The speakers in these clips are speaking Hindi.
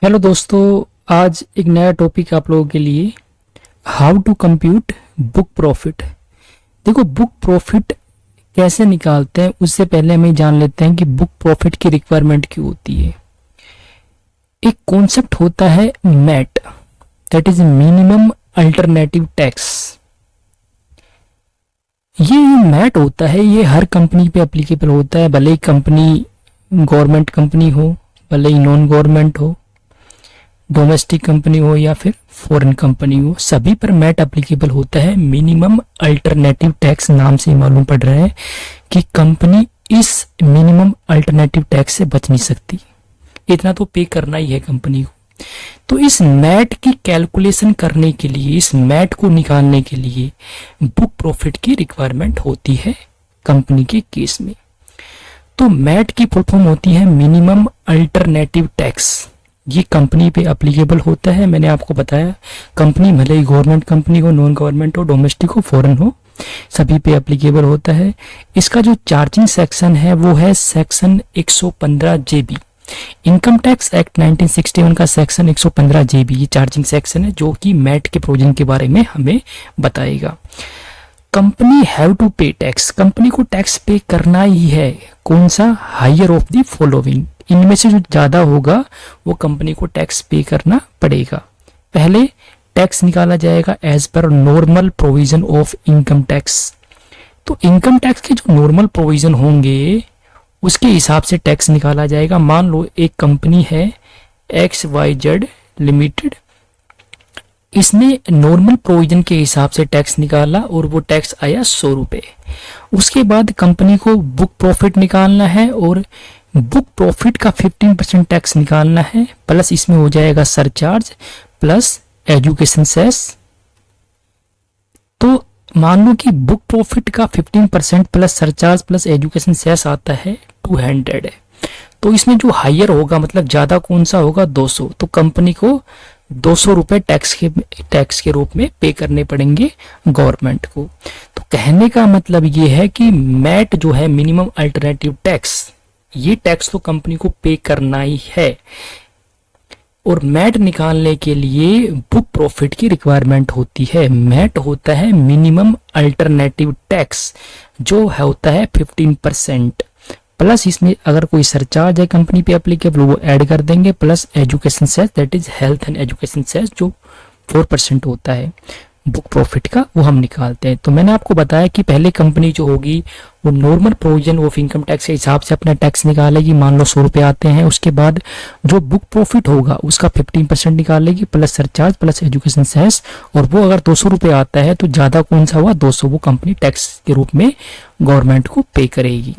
हेलो दोस्तों, आज एक नया टॉपिक आप लोगों के लिए। How to compute book profit. देखो, बुक प्रॉफिट कैसे निकालते हैं उससे पहले हम ये जान लेते हैं कि बुक प्रॉफिट की रिक्वायरमेंट क्यों होती है। एक कॉन्सेप्ट होता है MAT, that is minimum alternative tax. ये मैट होता है, ये हर कंपनी पे एप्लीकेबल होता है, भले ही कंपनी गवर्नमेंट कंपनी हो, भले ही नॉन गवर्नमेंट हो, डोमेस्टिक कंपनी हो या फिर फॉरेन कंपनी हो, सभी पर मैट एप्लीकेबल होता है। मिनिमम अल्टरनेटिव टैक्स नाम से मालूम पड़ रहा है कि कंपनी इस मिनिमम अल्टरनेटिव टैक्स से बच नहीं सकती, इतना तो पे करना ही है कंपनी को। तो इस मैट की कैलकुलेशन करने के लिए, इस मैट को निकालने के लिए बुक प्रॉफिट की रिक्वायरमेंट होती है कंपनी के केस में। तो मैट की फुल फॉर्म होती है मिनिमम अल्टरनेटिव टैक्स। ये कंपनी पे एप्लीकेबल होता है। मैंने आपको बताया, कंपनी भले ही गवर्नमेंट कंपनी हो, नॉन गवर्नमेंट हो, डोमेस्टिक हो, फॉरेन हो, सभी पे एप्लीकेबल होता है। इसका जो चार्जिंग सेक्शन है वो है सेक्शन 115 जेबी। इनकम टैक्स एक्ट 1961 का सेक्शन 115 जेबी ये चार्जिंग सेक्शन है, जो कि मैट के प्रोविजन के बारे में हमें बताएगा। कंपनी हैव टू पे टैक्स, कंपनी को टैक्स पे करना ही है। कौन सा? हायर ऑफ द फॉलोइंग, इनमें से जो ज्यादा होगा वो कंपनी को टैक्स पे करना पड़ेगा। पहले टैक्स निकाला जाएगा as per normal provision of income tax. तो इनकम टैक्स के जो नॉर्मल प्रोविजन होंगे उसके हिसाब से टैक्स निकाला जाएगा। मान लो एक कंपनी है XYZ लिमिटेड, इसने नॉर्मल प्रोविजन के हिसाब से टैक्स निकाला और वो टैक्स आया 100 रुपए। उसके बाद कंपनी को बुक प्रॉफिट निकालना है और बुक प्रॉफिट का 15% टैक्स निकालना है, प्लस इसमें हो जाएगा सरचार्ज प्लस एजुकेशन सेस। तो मान लो कि बुक प्रॉफिट का 15% plus surcharge plus education cess आता है 200 है। तो इसमें जो हायर होगा, मतलब ज्यादा कौन सा होगा? 200। तो कंपनी को 200 रुपए टैक्स के रूप में पे करने पड़ेंगे गवर्नमेंट को। तो कहने का मतलब ये है कि मैट जो है, मिनिमम अल्टरनेटिव टैक्स, ये टैक्स तो कंपनी को पे करना ही है। और मैट निकालने के लिए बुक प्रॉफिट की रिक्वायरमेंट होती है। मैट होता है मिनिमम अल्टरनेटिव टैक्स, जो होता है 15%, प्लस इसमें अगर कोई सरचार्ज है कंपनी पे एप्लीकेबल वो ऐड कर देंगे, plus education cess, that is health and education cess, जो 4% होता है बुक प्रॉफिट का, वो हम निकालते हैं। तो मैंने आपको बताया कि पहले कंपनी जो होगी वो normal provision of income tax के हिसाब से अपना टैक्स निकालेगी। मान लो 100 रुपए आते हैं, उसके बाद जो बुक प्रॉफिट होगा उसका 15% निकालेगी, plus surcharge plus education cess. और वो अगर 200 रुपए आता है तो ज्यादा कौन सा हुआ? 200, वो कंपनी टैक्स के रूप में गवर्नमेंट को पे करेगी।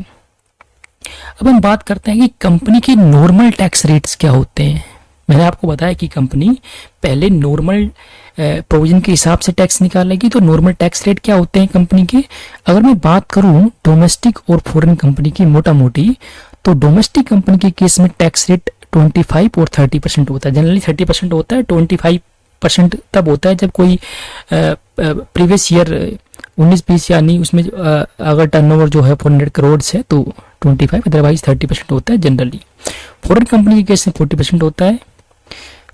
अब हम बात करते हैं कि कंपनी के नॉर्मल टैक्स रेट्स क्या होते हैं। मैंने आपको बताया कि कंपनी पहले नॉर्मल प्रोविजन के हिसाब से टैक्स निकालेगी। तो नॉर्मल टैक्स रेट क्या होते हैं कंपनी के? अगर मैं बात करूं डोमेस्टिक और फॉरेन कंपनी की मोटा मोटी, तो डोमेस्टिक कंपनी के केस में टैक्स रेट 25 और 30% होता है। जनरली 30% होता है, 25% तब होता है जब कोई प्रीवियस ईयर 19-20 या नहीं, उसमें अगर टर्नओवर जो है 400 करोड़ है तो 25, अदरवाइज 30% होता है जनरली। फॉरेन कंपनी के केस में 40% होता है।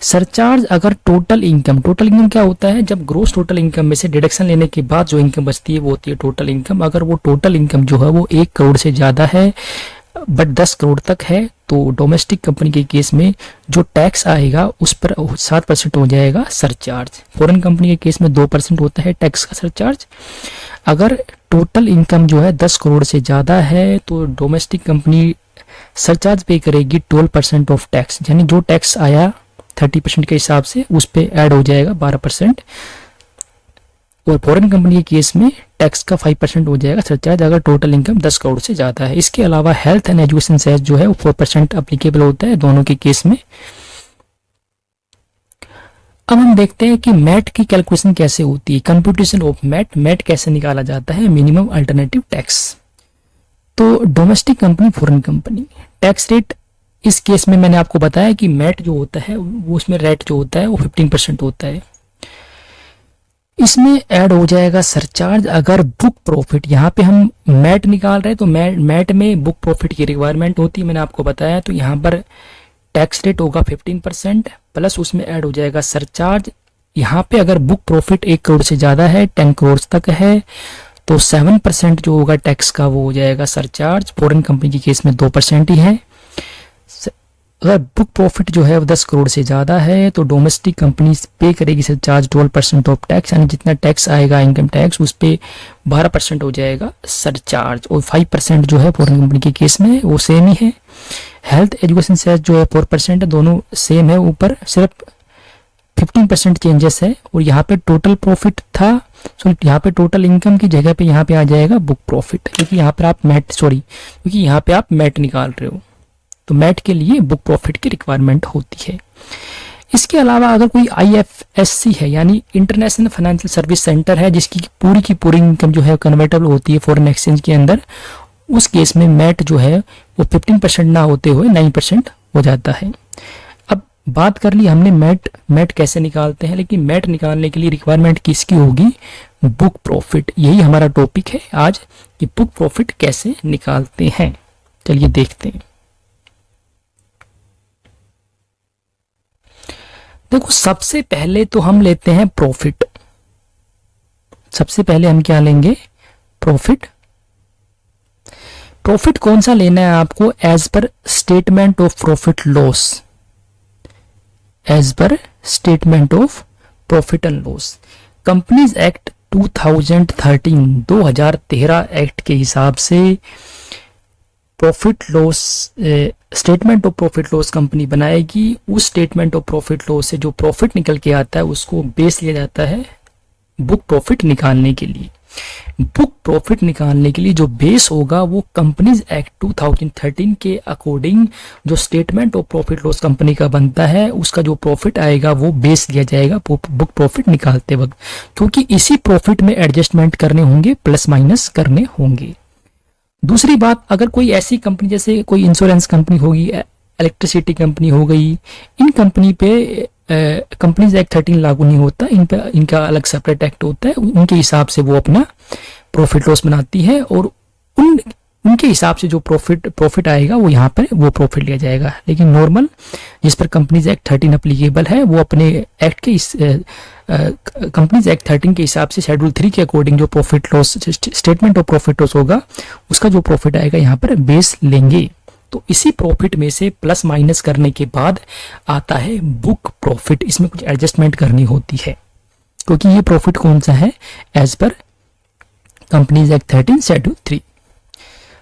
सरचार्ज अगर टोटल इनकम क्या होता है? जब ग्रोस टोटल इनकम में से डिडक्शन लेने के बाद जो इनकम बचती है वो होती है टोटल इनकम। अगर वो टोटल इनकम जो है वो 1 करोड़ से ज्यादा है बट 10 करोड़ तक है, तो डोमेस्टिक कंपनी के केस में जो टैक्स आएगा उस पर 7% हो जाएगा सरचार्ज। फॉरेन कंपनी के केस में 2% होता है टैक्स का सरचार्ज। अगर टोटल इनकम जो है 10 करोड़ से ज्यादा है तो डोमेस्टिक कंपनी सरचार्ज पे करेगी 12% ऑफ टैक्स, यानी जो टैक्स आया 30% के हिसाब से उस पे ऐड हो जाएगा 12%। और फॉरेन कंपनी के केस में टैक्स का 5% हो जाएगा सरचार्ज अगर टोटल इनकम 10 करोड़ से ज्यादा है। इसके अलावा हेल्थ एंड एजुकेशन सेस जो है वो 4% अप्लीकेबल होता है दोनों के केस में। अब हम देखते हैं कि मैट की कैलकुलेशन कैसे होती है, कंप्यूटेशन ऑफ मैट कैसे निकाला जाता है, मिनिमम अल्टरनेटिव टैक्स। तो domestic company, foreign company, tax rate इस केस में मैंने आपको बताया कि मैट जो होता है वो, उसमें रेट जो होता है वो 15% होता है। इसमें ऐड हो जाएगा सरचार्ज अगर बुक प्रॉफिट, यहाँ पे हम मैट निकाल रहे हैं तो मैट में बुक प्रॉफिट की रिक्वायरमेंट होती है, मैंने आपको बताया। तो यहाँ पर टैक्स रेट होगा 15% प्लस उसमें ऐड हो जाएगा सरचार्ज। यहाँ पे अगर बुक प्रॉफिट 1 करोड़ से ज़्यादा है, 10 करोड़ तक है, तो 7% जो होगा टैक्स का वो हो जाएगा सरचार्ज। फॉरेन कंपनी के केस में 2% ही है। अगर बुक प्रॉफिट जो है वो 10 करोड़ से ज़्यादा है तो डोमेस्टिक कंपनी पे करेगी सरचार्ज 12% ऑफ टैक्स, यानी जितना टैक्स आएगा इनकम टैक्स उस पर 12% हो जाएगा सरचार्ज। और 5% जो है फॉरेन कंपनी के केस में वो सेम ही है। हेल्थ एजुकेशन सेस जो है 4% है, दोनों सेम है, ऊपर सिर्फ 15% चेंजेस है। और यहाँ पे टोटल प्रॉफिट था, यहाँ पे टोटल इनकम की जगह पे यहाँ पे आ जाएगा बुक प्रॉफिट, क्योंकि यहाँ पे आप मैट निकाल रहे हो, तो मैट के लिए बुक प्रॉफिट की रिक्वायरमेंट होती है। इसके अलावा अगर कोई IFSC है यानी इंटरनेशनल फाइनेंशियल सर्विस सेंटर है, जिसकी की पूरी इनकम जो है कन्वर्टेबल होती है फॉरेन एक्सचेंज के अंदर, उस केस में मैट जो है वो 15% ना होते हुए 9% हो जाता है। अब बात कर ली हमने मैट कैसे निकालते हैं, लेकिन मैट निकालने के लिए रिक्वायरमेंट किसकी होगी? Book profit. यही हमारा टॉपिक है आज कि बुक प्रॉफिट कैसे निकालते हैं। चलिए देखते हैं। देखो, सबसे पहले तो हम लेते हैं प्रॉफिट। सबसे पहले हम क्या लेंगे? प्रॉफिट। प्रॉफिट कौन सा लेना है आपको? As per statement of profit loss. As per statement of profit and loss, companies act 2013 act के हिसाब से profit loss statement of profit loss company बनाएगी। उस स्टेटमेंट ऑफ प्रॉफिट लॉस से जो प्रॉफिट निकल के आता है उसको बेस लिया जाता है बुक प्रॉफिट निकालने के लिए। बुक प्रॉफिट निकालने के लिए जो बेस होगा वो कंपनीज एक्ट 2013 के अकॉर्डिंग जो statement of profit loss company का बनता है उसका जो प्रॉफिट आएगा वो बेस लिया जाएगा बुक प्रॉफिट निकालते वक्त, क्योंकि इसी प्रॉफिट में एडजस्टमेंट करने होंगे, प्लस माइनस करने होंगे। दूसरी बात, अगर कोई ऐसी कंपनी जैसे कोई इंश्योरेंस कंपनी होगी, इलेक्ट्रिसिटी कंपनी हो गई, इन कंपनी पे कंपनीज एक्ट 13 लागू नहीं होता, इन पे इनका अलग सेपरेट एक्ट होता है। उनके हिसाब से वो अपना प्रॉफिट लॉस बनाती है और उनके हिसाब से जो प्रॉफिट आएगा वो यहाँ पर वो प्रॉफिट लिया जाएगा। लेकिन नॉर्मल जिस पर कंपनीज एक्ट 13 अप्लीकेबल है वो अपने एक्ट के कंपनीज एक्ट 13 के हिसाब से शेड्यूल 3 के अकॉर्डिंग जो profit loss statement of profit loss होगा उसका जो प्रॉफिट आएगा यहाँ पर बेस लेंगे। तो इसी प्रॉफिट में से प्लस माइनस करने के बाद आता है बुक प्रॉफिट। इसमें कुछ एडजस्टमेंट करनी होती है क्योंकि ये प्रॉफिट कौन सा है? As per companies act 13 schedule 3।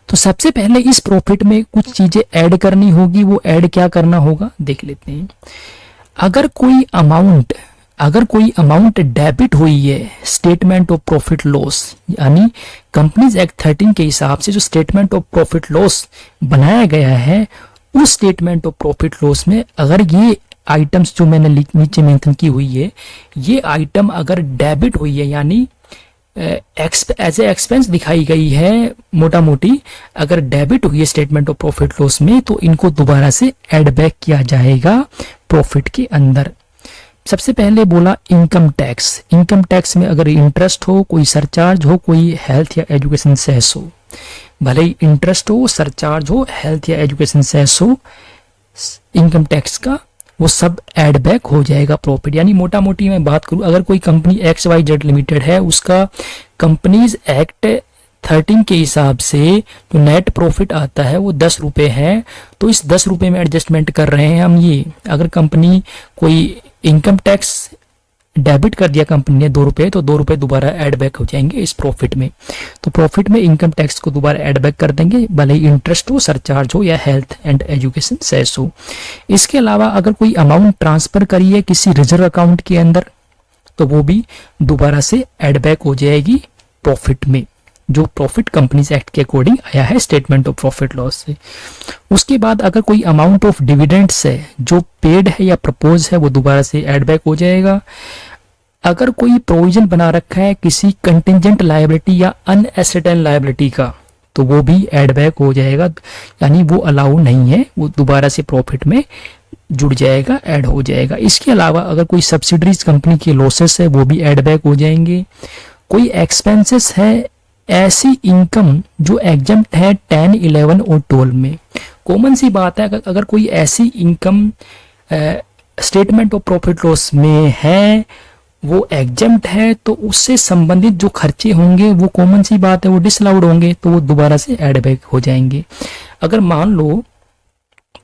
तो सबसे पहले इस प्रॉफिट में कुछ चीजें ऐड करनी होगी। वो ऐड क्या करना होगा देख लेते हैं। अगर कोई अमाउंट डेबिट हुई है स्टेटमेंट ऑफ प्रॉफिट लॉस, यानी कंपनीज एक्ट 13 के हिसाब से जो स्टेटमेंट ऑफ प्रॉफिट लॉस बनाया गया है उस स्टेटमेंट ऑफ प्रॉफिट लॉस में अगर ये आइटम्स जो मैंने नीचे मेंशन की हुई है ये आइटम अगर डेबिट हुई है यानी एज ए एक्सपेंस दिखाई गई है, मोटा मोटी अगर डेबिट हुई है स्टेटमेंट ऑफ प्रॉफिट लॉस में तो इनको दोबारा से ऐड बैक किया जाएगा प्रॉफिट के अंदर। सबसे पहले बोला इनकम टैक्स। इनकम टैक्स में अगर इंटरेस्ट हो, कोई सरचार्ज हो, कोई हेल्थ या एजुकेशन सेस हो, भले ही इंटरेस्ट हो, सरचार्ज हो, हेल्थ या एजुकेशन सेस हो, इनकम टैक्स का वो सब ऐड बैक हो जाएगा प्रॉफिट। यानी मोटा मोटी मैं बात करूं, अगर कोई कंपनी XYZ लिमिटेड है उसका कंपनीज एक्ट 13 के हिसाब से जो नेट प्रॉफिट आता है वो 10 रुपये है, तो इस 10 रुपये में एडजस्टमेंट कर रहे हैं हम ये। अगर कंपनी कोई इनकम टैक्स डेबिट कर दिया कंपनी ने 2 रुपये, तो 2 रुपये दोबारा ऐड बैक हो जाएंगे इस प्रॉफिट में। तो प्रॉफिट में इनकम टैक्स को दोबारा ऐड बैक कर देंगे, भले ही इंटरेस्ट हो, सरचार्ज हो या हेल्थ एंड एजुकेशन सेस हो। इसके अलावा अगर कोई अमाउंट ट्रांसफर करी है किसी रिजर्व अकाउंट के अंदर तो वो भी दोबारा से ऐड बैक हो जाएगी प्रॉफिट में, जो प्रॉफिट कंपनीज एक्ट के अकॉर्डिंग आया है स्टेटमेंट ऑफ प्रॉफिट लॉस से। उसके बाद अगर कोई अमाउंट ऑफ डिविडेंड्स है जो पेड है या प्रपोज है वो दोबारा से ऐड बैक हो जाएगा। अगर कोई प्रोविजन बना रखा है किसी कंटिजेंट लायबिलिटी या अनएसेटेन लायबिलिटी का तो वो भी ऐड बैक हो जाएगा, यानी वो अलाउ नहीं है, वो दोबारा से प्रॉफिट में जुड़ जाएगा, ऐड हो जाएगा। इसके अलावा अगर कोई सब्सिडरीज कंपनी के लॉसेस है वो भी ऐड बैक हो जाएंगे। कोई एक्सपेंसेस है ऐसी इनकम जो एग्जम्प्ट है 10, 11 और 12 में। कॉमन सी बात है, अगर कोई ऐसी income statement of profit loss में है, वो एग्जम्प्ट है, तो उससे संबंधित जो खर्चे होंगे वो कॉमन सी बात है वो डिसअलाउड होंगे, तो वो दोबारा से ऐड बैक हो जाएंगे। अगर मान लो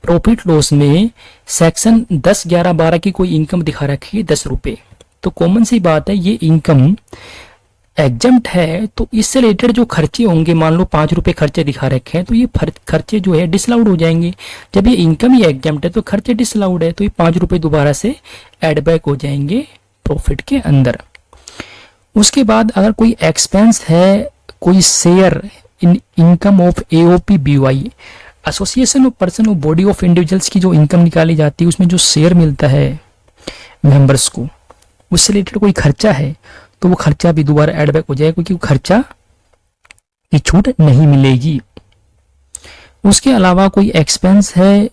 प्रॉफिट लॉस में सेक्शन 10, 11, 12 की कोई इनकम दिखा रखी है 10 रुपए, तो कॉमन सी बात है ये इनकम एग्जम्प्ट है, तो इससे रिलेटेड जो खर्चे होंगे, मान लो 5 रुपए खर्चे दिखा रखे हैं, तो ये खर्चे जो है डिसअलाउड हो जाएंगे। जब ये इनकम ही एग्जम्प्ट है तो खर्चे डिसअलाउड है, तो ये 5 रुपए दोबारा से ऐड बैक हो जाएंगे प्रॉफिट के अंदर। उसके बाद अगर कोई एक्सपेंस है, कोई share in income of AOP BY, association of person of body of individuals की जो इनकम निकाली जाती है, उसमें जो शेयर मिलता है मेंबर्स को, उससे रिलेटेड कोई खर्चा है, तो वो खर्चा भी दोबारा ऐड बैक हो जाएगा, क्योंकि वो खर्चा की छूट नहीं मिलेगी। उसके अलावा कोई एक्सपेंस है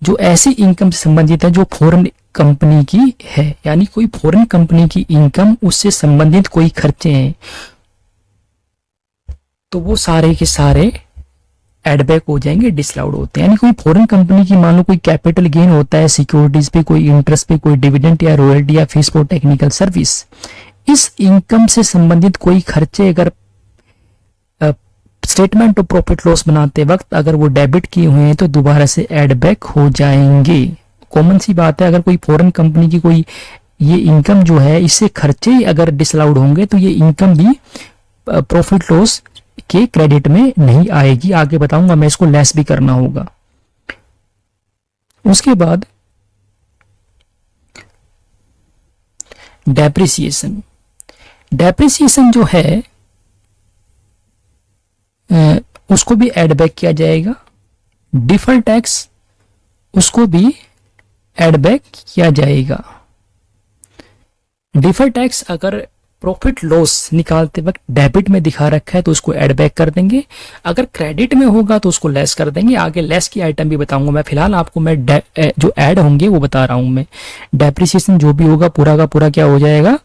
जो ऐसी इनकम से संबंधित है जो फॉरेन कंपनी की है, यानी कोई फॉरेन कंपनी की इनकम, उससे संबंधित कोई खर्चे हैं, तो वो सारे के सारे ऐड बैक हो जाएंगे, डिसअलाउड होते हैं। यानी कोई फॉरेन कंपनी की मान लो कोई कैपिटल गेन होता है सिक्योरिटीज पे, कोई इंटरेस्ट पे, कोई डिविडेंड या रॉयल्टी या फीस फॉर टेक्निकल सर्विस, इस इनकम से संबंधित कोई खर्चे अगर स्टेटमेंट ऑफ प्रॉफिट लॉस बनाते वक्त अगर वो डेबिट किए हुए हैं तो दोबारा से ऐड बैक हो जाएंगे। कॉमन सी बात है, अगर कोई फॉरेन कंपनी की कोई ये इनकम जो है, इससे खर्चे ही अगर डिसअलाउड होंगे तो ये इनकम भी प्रॉफिट लॉस के क्रेडिट में नहीं आएगी। आगे बताऊंगा मैं, इसको लेस भी करना होगा। उसके बाद डेप्रिसिएशन। डेप्रिसिएशन जो है उसको भी ऐड बैक किया जाएगा। डिफर्ड टैक्स, उसको भी ऐड बैक किया जाएगा। डिफर्ड टैक्स अगर प्रॉफिट लॉस निकालते वक्त डेबिट में दिखा रखा है तो उसको ऐड बैक कर देंगे, अगर क्रेडिट में होगा तो उसको लेस कर देंगे। आगे लेस की आइटम भी बताऊंगा मैं, फिलहाल आपको मैं जो ऐड होंगे वो बता रहा हूं मैं। डेप्रिसिएशन जो भी होगा पूरा का पूरा क्या हो जाएगा,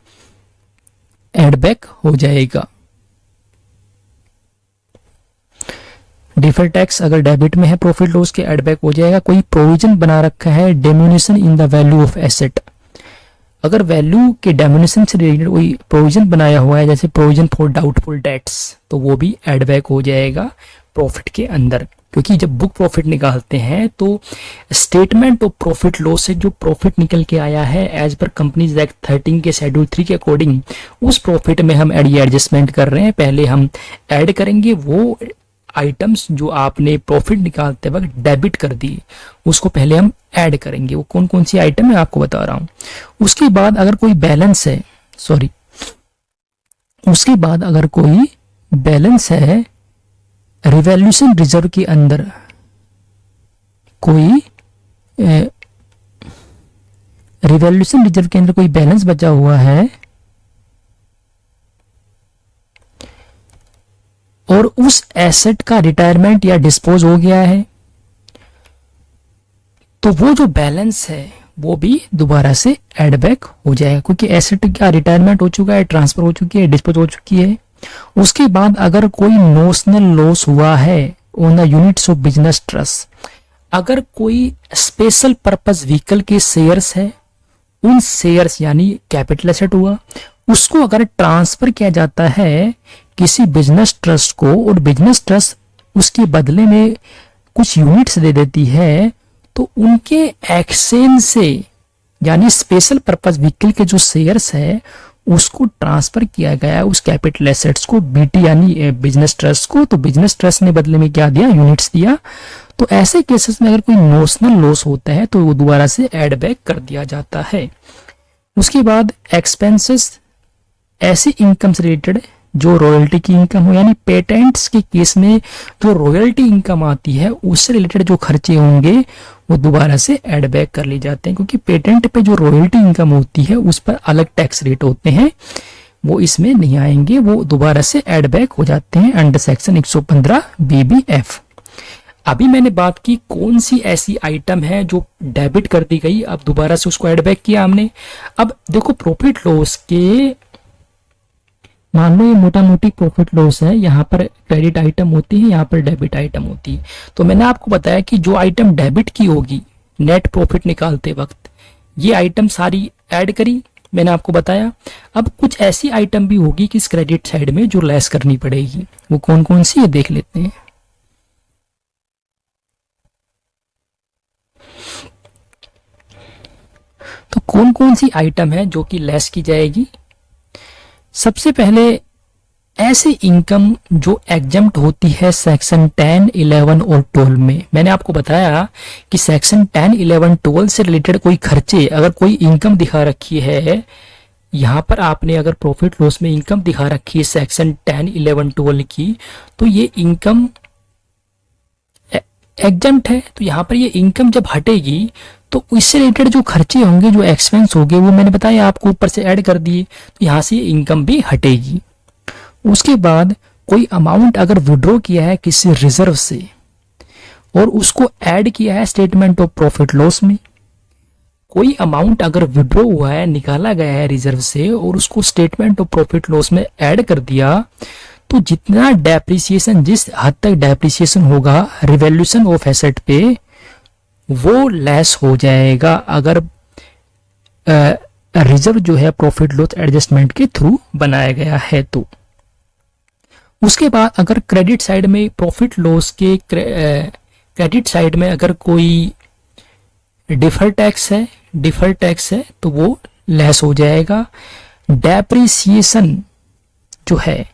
ऐड बैक हो जाएगा। डिफर्ड टैक्स अगर डेबिट में है प्रॉफिट लॉस के ऐड बैक हो जाएगा। कोई प्रोविजन बना रखा है diminishing in the value of asset, अगर वैल्यू के डेमिनेशन से रिलेटेड कोई प्रोविजन बनाया हुआ है, जैसे प्रोविजन फॉर डाउटफुल डेट्स, तो वो भी ऐड बैक हो जाएगा प्रॉफिट के अंदर। क्योंकि जब बुक प्रॉफिट निकालते हैं तो स्टेटमेंट ऑफ प्रॉफिट लॉस से जो प्रॉफिट निकल के आया है एज पर कंपनीज एक्ट 13 के शेड्यूल 3 के अकॉर्डिंग, उस प्रॉफिट में हम एडजस्टमेंट कर रहे हैं। पहले हम ऐड करेंगे वो आइटम्स जो आपने प्रॉफिट निकालते वक्त डेबिट कर दिए, उसको पहले हम ऐड करेंगे। वो कौन कौन सी आइटम है आपको बता रहा हूं। उसके बाद अगर कोई बैलेंस है, उसके बाद अगर कोई बैलेंस है रिवैल्यूएशन रिजर्व के अंदर, कोई रिवैल्यूएशन रिजर्व के अंदर कोई बैलेंस बचा हुआ है और उस एसेट का रिटायरमेंट या डिस्पोज हो गया है, तो वो जो बैलेंस है वो भी दोबारा से ऐड बैक हो जाएगा, क्योंकि एसेट का रिटायरमेंट हो चुका है, ट्रांसफर हो चुकी है, डिस्पोज हो चुकी है। उसके बाद अगर कोई नोशनल लॉस हुआ है on the units of business trust, अगर कोई स्पेशल पर्पस व्हीकल के शेयर्स है, उन शेयर्स यानी कैपिटल एसेट हुआ, उसको अगर ट्रांसफर किया जाता है किसी बिजनेस ट्रस्ट को और बिजनेस ट्रस्ट उसके बदले में कुछ यूनिट्स दे देती है, तो उनके एक्सचेंज से यानी स्पेशल पर्पस व्हीकल के जो शेयर्स है उसको ट्रांसफर किया गया उस कैपिटल एसेट्स को बीटी यानी बिजनेस ट्रस्ट को, तो बिजनेस ट्रस्ट ने बदले में क्या दिया, यूनिट्स दिया। तो ऐसे केसेस में अगर कोई नोशनल लॉस होता है तो वो दोबारा से ऐड बैक कर दिया जाता है। उसके बाद एक्सपेंसेस, ऐसी इनकम से रिलेटेड जो रॉयल्टी की इनकम हो, यानी पेटेंट्स के केस में जो रॉयल्टी इनकम आती है उससे रिलेटेड जो खर्चे होंगे वो दोबारा से ऐड बैक कर लिए जाते हैं, क्योंकि पेटेंट पे जो रॉयल्टी इनकम होती है उस पर अलग टैक्स रेट होते हैं, वो इसमें नहीं आएंगे, वो दोबारा से ऐड बैक हो जाते हैं अंडर सेक्शन 115 BBF। अभी मैंने बात की कौन सी ऐसी आइटम है जो डेबिट कर दी गई, अब दोबारा से उसको ऐड बैक किया हमने। अब देखो प्रॉफिट लॉस के मान लो ये मोटा मोटी प्रॉफिट लॉस है, यहाँ पर क्रेडिट आइटम होती है, यहाँ पर डेबिट आइटम होती है। तो मैंने आपको बताया कि जो आइटम डेबिट की होगी नेट प्रॉफिट निकालते वक्त, ये आइटम सारी ऐड करी, मैंने आपको बताया। अब कुछ ऐसी आइटम भी होगी कि इस क्रेडिट साइड में जो लेस करनी पड़ेगी, वो कौन कौन सी है देख लेते हैं। तो कौन कौन सी आइटम है जो कि लेस की जाएगी। सबसे पहले ऐसे इनकम जो एग्जम्प्ट होती है सेक्शन 10, 11 और 12 में। मैंने आपको बताया कि सेक्शन 10, 11, 12 से रिलेटेड कोई खर्चे, अगर कोई इनकम दिखा रखी है, यहाँ पर आपने अगर प्रॉफिट लॉस में इनकम दिखा रखी है सेक्शन 10, 11, 12 की, तो ये इनकम एग्जम्प्ट है। तो यहाँ पर ये इनकम जब हटेगी तो इससे रिलेटेड जो खर्चे होंगे, जो एक्सपेंस होंगे, वो मैंने बताया आपको ऊपर से ऐड कर दिए, तो यहाँ से इनकम भी हटेगी। उसके बाद कोई अमाउंट अगर विड्रॉ किया है किसी रिजर्व से और उसको ऐड किया है स्टेटमेंट ऑफ प्रॉफिट लॉस में, कोई अमाउंट अगर विड्रॉ हुआ है, निकाला गया है रिजर्व से और उसको स्टेटमेंट ऑफ प्रॉफिट लॉस में ऐड कर दिया, तो जितना डेप्रिसिएशन, जिस हद तक डेप्रिसिएशन होगा रिवैल्यूएशन ऑफ एसेट पे, वो लेस हो जाएगा अगर रिजर्व जो है प्रॉफिट लॉस एडजस्टमेंट के थ्रू बनाया गया है। तो उसके बाद अगर क्रेडिट साइड में प्रॉफिट लॉस के क्रेडिट साइड में अगर कोई डिफर टैक्स है तो वो लेस हो जाएगा। डेप्रिसिएशन जो है,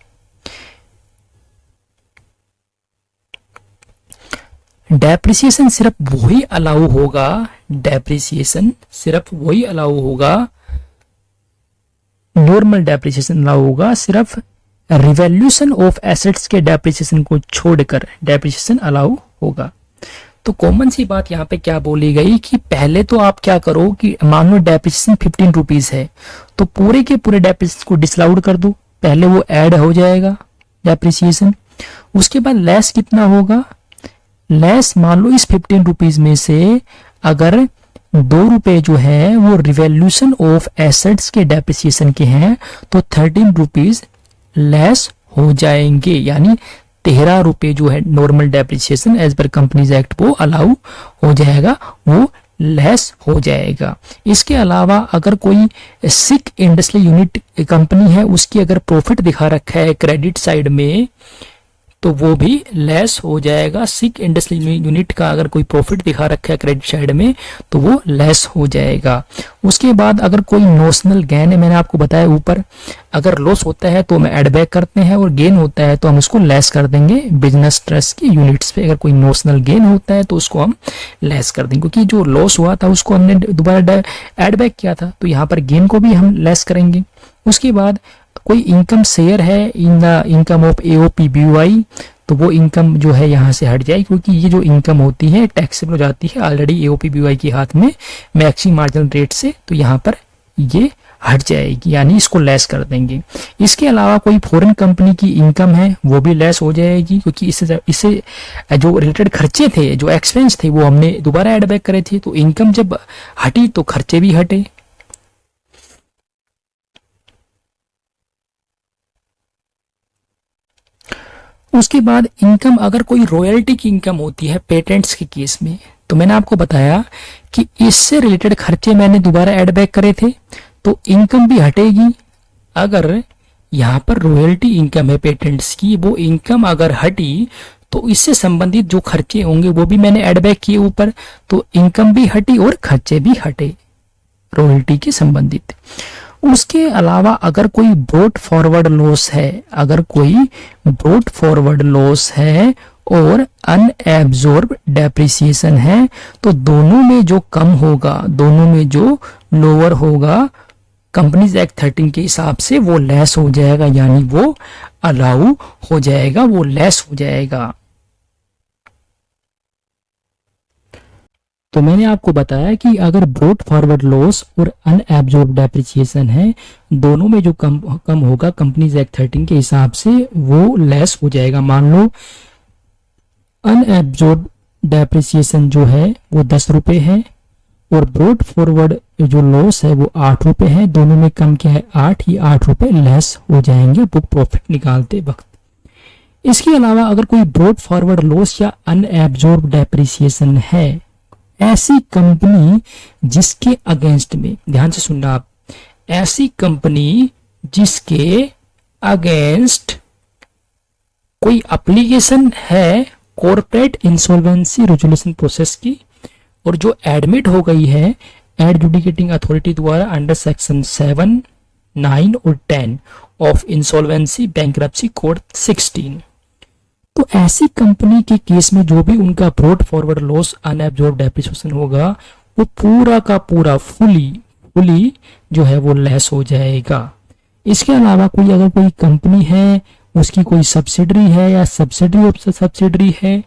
डेप्रिसिएशन सिर्फ वही अलाउ होगा, डेप्रिसिएशन सिर्फ वही अलाउ होगा, नॉर्मल डेप्रिसिएशन अलाउ होगा, सिर्फ रिवैल्यूएशन ऑफ एसेट्स के डेप्रिसिएशन को छोड़कर डेप्रिसिएशन अलाउ होगा। तो कॉमन सी बात यहाँ पे क्या बोली गई कि पहले तो आप क्या करो कि मान लो डेप्रिसिएशन 15 रुपीज है, तो पूरे के पूरे डेप्रिसिएशन को डिसलाउड कर दो, पहले वो ऐड हो जाएगा डेप्रिसिएशन। उसके बाद लेस कितना होगा, लेस मान लो इस 15 रुपीज में से अगर 2 रुपए जो है वो रिवैल्यूएशन ऑफ एसेट्स के डेप्रिसिएशन के हैं, तो 13 रुपीज लेस हो जाएंगे, यानी 13 रुपए जो है normal depreciation as per companies act वो अलाउ हो जाएगा, वो लेस हो जाएगा। इसके अलावा अगर कोई सिक इंडस्ट्रियल यूनिट कंपनी है, उसकी अगर प्रॉफिट दिखा रखा है क्रेडिट साइड में, तो वो भी लेस हो जाएगा। सिक इंडस्ट्रियल यूनिट का अगर कोई प्रॉफिट दिखा रखा है क्रेडिट साइड में, तो वो लेस हो जाएगा। उसके बाद अगर कोई नोशनल गेन है, मैंने आपको बताया ऊपर, अगर लॉस होता है तो हम ऐड बैक करते हैं और गेन होता है तो हम उसको लेस कर देंगे बिजनेस ट्रस्ट की यूनिट्स पे। अगर कोई नोशनल गेन होता है तो उसको हम लेस कर देंगे, क्योंकि जो लॉस हुआ था उसको हमने दोबारा ऐड बैक किया था, तो यहाँ पर गेन को भी हम लेस करेंगे। उसके बाद कोई इनकम शेयर है in the income of AOPBY, तो वो इनकम जो है यहाँ से हट जाएगी, क्योंकि ये जो इनकम होती है टैक्सेबल हो जाती है ऑलरेडी AOPBY के हाथ में मैक्सिमम मार्जिनल रेट से, तो यहाँ पर ये हट जाएगी, यानी इसको लेस कर देंगे। इसके अलावा कोई फॉरेन कंपनी की इनकम है वो भी लेस हो जाएगी, क्योंकि इससे जो रिलेटेड खर्चे थे, जो एक्सपेंस थे, वो हमने दोबारा ऐड बैक करे थे, तो इनकम जब हटी तो खर्चे भी हटे। उसके बाद इनकम अगर कोई रॉयल्टी की इनकम होती है पेटेंट्स के केस में, तो मैंने आपको बताया कि इससे रिलेटेड खर्चे मैंने दोबारा ऐड बैक करे थे, तो इनकम भी हटेगी। अगर यहाँ पर रॉयल्टी इनकम है पेटेंट्स की, वो इनकम अगर हटी तो इससे संबंधित जो खर्चे होंगे वो भी मैंने ऐड बैक किए ऊपर, तो इनकम भी हटी और खर्चे भी हटे रॉयल्टी के संबंधित। उसके अलावा अगर कोई ब्रॉट फॉरवर्ड लॉस है, अगर कोई ब्रॉट फॉरवर्ड लॉस है और अनएब्जॉर्ब डेप्रिसिएशन है, तो दोनों में जो कम होगा, दोनों में जो लोअर होगा, कंपनीज एक्ट 13 के हिसाब से वो लेस हो जाएगा, यानी वो अलाउ हो जाएगा, वो लेस हो जाएगा। तो मैंने आपको बताया कि अगर ब्रॉट फॉरवर्ड लॉस और अनएब्जॉर्ब डेप्रिसिएशन है, दोनों में जो कम होगा कंपनीज एक्ट 13 के हिसाब से वो लेस हो जाएगा। मान लो अनएब्जॉर्ब डेप्रिसिएशन जो है वो 10 रुपए है और ब्रॉट फॉरवर्ड ये जो लॉस है वो 8 रुपए है, दोनों में कम क्या है 8, ये 8 रुपए लेस हो जाएंगे बुक प्रॉफिट निकालते वक्त। इसके अलावा अगर कोई ब्रॉड फॉरवर्ड लॉस या अनएब्जॉर्ब डेप्रिसिएशन है, ऐसी कंपनी जिसके अगेंस्ट में, ध्यान से सुनना आप, ऐसी कंपनी जिसके अगेंस्ट कोई एप्लीकेशन है कॉर्पोरेट इंसॉल्वेंसी रेजोल्यूशन प्रोसेस की, और जो एडमिट हो गई है एडजुडिकेटिंग अथॉरिटी द्वारा अंडर सेक्शन 7, 9 और 10 ऑफ इंसॉल्वेंसी बैंक्रप्सी कोड 16, तो ऐसी कंपनी के केस में जो भी उनका brought forward loss unabsorbed depreciation होगा वो पूरा का पूरा फुली जो है वो लेस हो जाएगा। इसके अलावा कोई अगर कोई कंपनी है, उसकी कोई सब्सिडरी है या सब्सिडरी ऑफ सब्सिडरी है,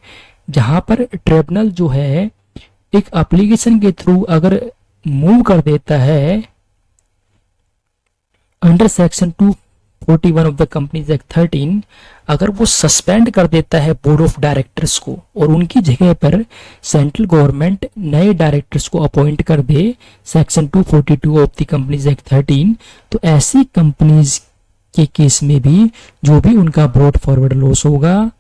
जहां पर ट्रिब्यूनल जो है एक एप्लीकेशन के थ्रू अगर मूव कर देता है under section 241 of the companies act 13, अगर वो सस्पेंड कर देता है बोर्ड ऑफ डायरेक्टर्स को और उनकी जगह पर सेंट्रल गवर्नमेंट नए डायरेक्टर्स को अपॉइंट कर दे section 242 of the companies act 13, तो ऐसी कंपनीज के केस में भी जो भी उनका ब्रॉड फॉरवर्ड लॉस होगा,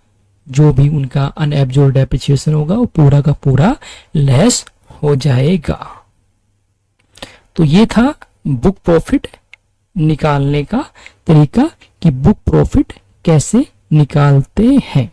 जो भी उनका अनएब्जॉर्ब डेप्रिसिएशन होगा, वो पूरा का पूरा लेस हो जाएगा। तो ये था बुक प्रॉफिट निकालने का तरीका कि बुक प्रॉफिट कैसे निकालते हैं।